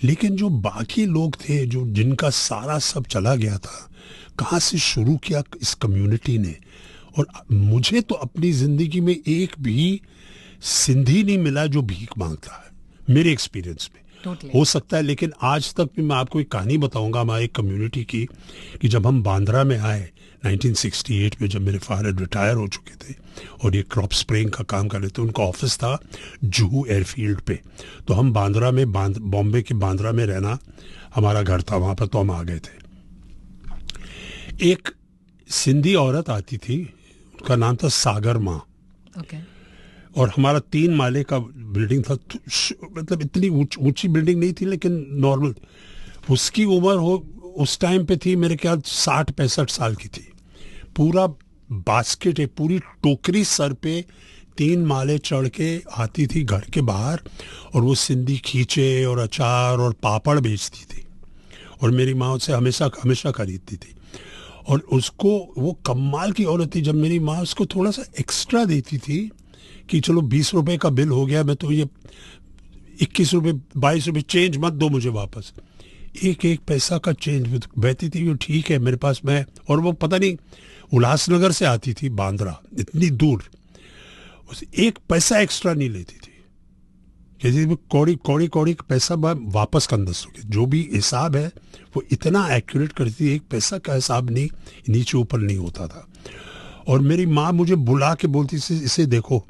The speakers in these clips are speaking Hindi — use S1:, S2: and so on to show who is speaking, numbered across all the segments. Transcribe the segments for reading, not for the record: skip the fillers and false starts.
S1: लेकिन जो बाकी लोग थे, जो जिनका सारा सब चला गया था, कहाँ से शुरू किया इस कम्युनिटी ने। और मुझे तो अपनी ज़िंदगी में एक भी सिंधी नहीं मिला जो भीख मांगता है, मेरे एक्सपीरियंस में।
S2: Totally.
S1: हो सकता है, लेकिन आज तक भी मैं आपको एक कहानी बताऊंगा हमारी कम्युनिटी की, कि जब हम बांद्रा में आए 1968 में, जब मेरे फादर रिटायर हो चुके थे और ये क्रॉप स्प्रेइंग का काम कर रहे थे, उनका ऑफिस था जुहू एयरफील्ड पे। तो हम बांद्रा में, बॉम्बे के बांद्रा में रहना हमारा घर था, वहाँ पर तो हम आ गए थे। एक सिंधी औरत आती थी, उसका नाम था सागर माँ।
S2: Okay.
S1: और हमारा 3 माले का बिल्डिंग था, मतलब इतनी ऊंची बिल्डिंग नहीं थी, लेकिन नॉर्मल। उसकी उम्र हो उस टाइम पे थी मेरे ख्याल 60-65 साल की थी। पूरा बास्केट है, पूरी टोकरी सर पे 3 माले चढ़ के आती थी घर के बाहर, और वो सिंधी खींचे और अचार और पापड़ बेचती थी। और मेरी माँ उससे हमेशा हमेशा खरीदती थी। और उसको, वो कमाल की औरत थी, जब मेरी माँ उसको थोड़ा सा एक्स्ट्रा देती थी कि चलो 20 रुपए का बिल हो गया, मैं तो ये 21 रुपए 22 रुपए चेंज मत दो मुझे वापस, एक एक पैसा का चेंज बहती थी। ठीक है मेरे पास, मैं, और वो पता नहीं उल्लासनगर से आती थी बांद्रा, इतनी दूर, उस एक पैसा एक्स्ट्रा नहीं लेती थी। कहती थी कौड़ी कौड़ी कौड़ी पैसा वापस कर 10 रुपये, जो भी हिसाब है वो इतना एक्यूरेट करती थी, एक पैसा का हिसाब नहीं नीचे ऊपर नहीं होता था। और मेरी माँ मुझे बुला के बोलती थी, इसे देखो,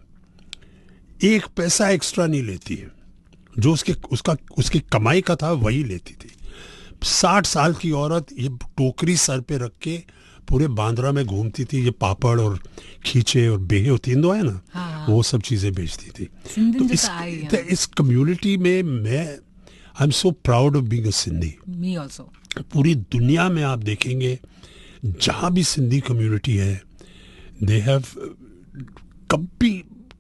S1: एक पैसा एक्स्ट्रा नहीं लेती है, जो उसकी कमाई का था वही लेती थी। 60 साल की औरत ये टोकरी सर पे रख के पूरे बांद्रा में घूमती थी, ये पापड़ और खींचे और बेहे होती है ना,
S2: हाँ।
S1: वो सब चीजें बेचती थी। तो इस कम्युनिटी में मैं, I am so proud of being a Sindhi.
S2: Me also.
S1: पूरी दुनिया में आप देखेंगे जहाँ भी सिंधी कम्युनिटी है, दे हैव, कभी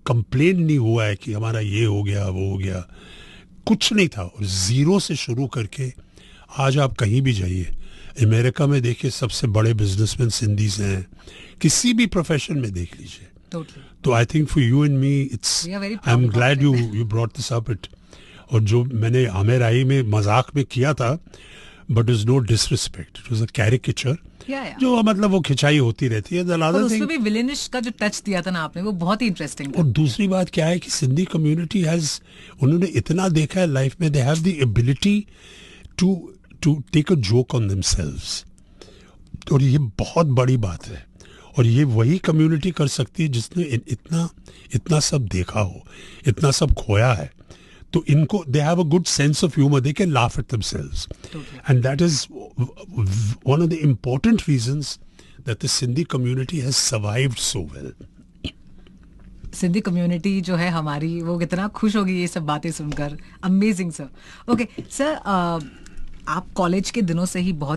S1: कंप्लेन नहीं हुआ है कि हमारा ये हो गया वो हो गया, कुछ नहीं था। और जीरो से शुरू करके आज आप कहीं भी जाइए, अमेरिका में देखिए सबसे बड़े बिजनेसमैन सिंधीज हैं, किसी भी प्रोफेशन में देख लीजिए।
S2: Totally.
S1: तो I think for you and me it's, I am glad you brought this up it. और जो मैंने आमिर आई में मजाक में किया था, but is no disrespect, it was a caricature, जो मतलब वो खिंचाई होती रहती है।
S2: और उसमें भी विलेनिश का जो टच दिया था ना आपने, वो बहुत ही इंटरेस्टिंग था।
S1: और दूसरी बात क्या है कि सिंधी कम्युनिटी हैज, उन्होंने इतना देखा है लाइफ में, they have the ability to take a joke on themselves. और ये बहुत बड़ी बात है, और ये वही कम्युनिटी कर सकती है जिसने इतना सब देखा हो, इतना सब खोया है। तो इनको, they have a good sense of humour, they can laugh at themselves, and that is one of the important reasons that the Sindhi community has survived so well.
S2: Sindhi community जो है हमारी, वो कितना खुश होगी ये सब बातें सुनकर। Amazing sir. ओके सर, आप कॉलेज के दिनों से ही बहुत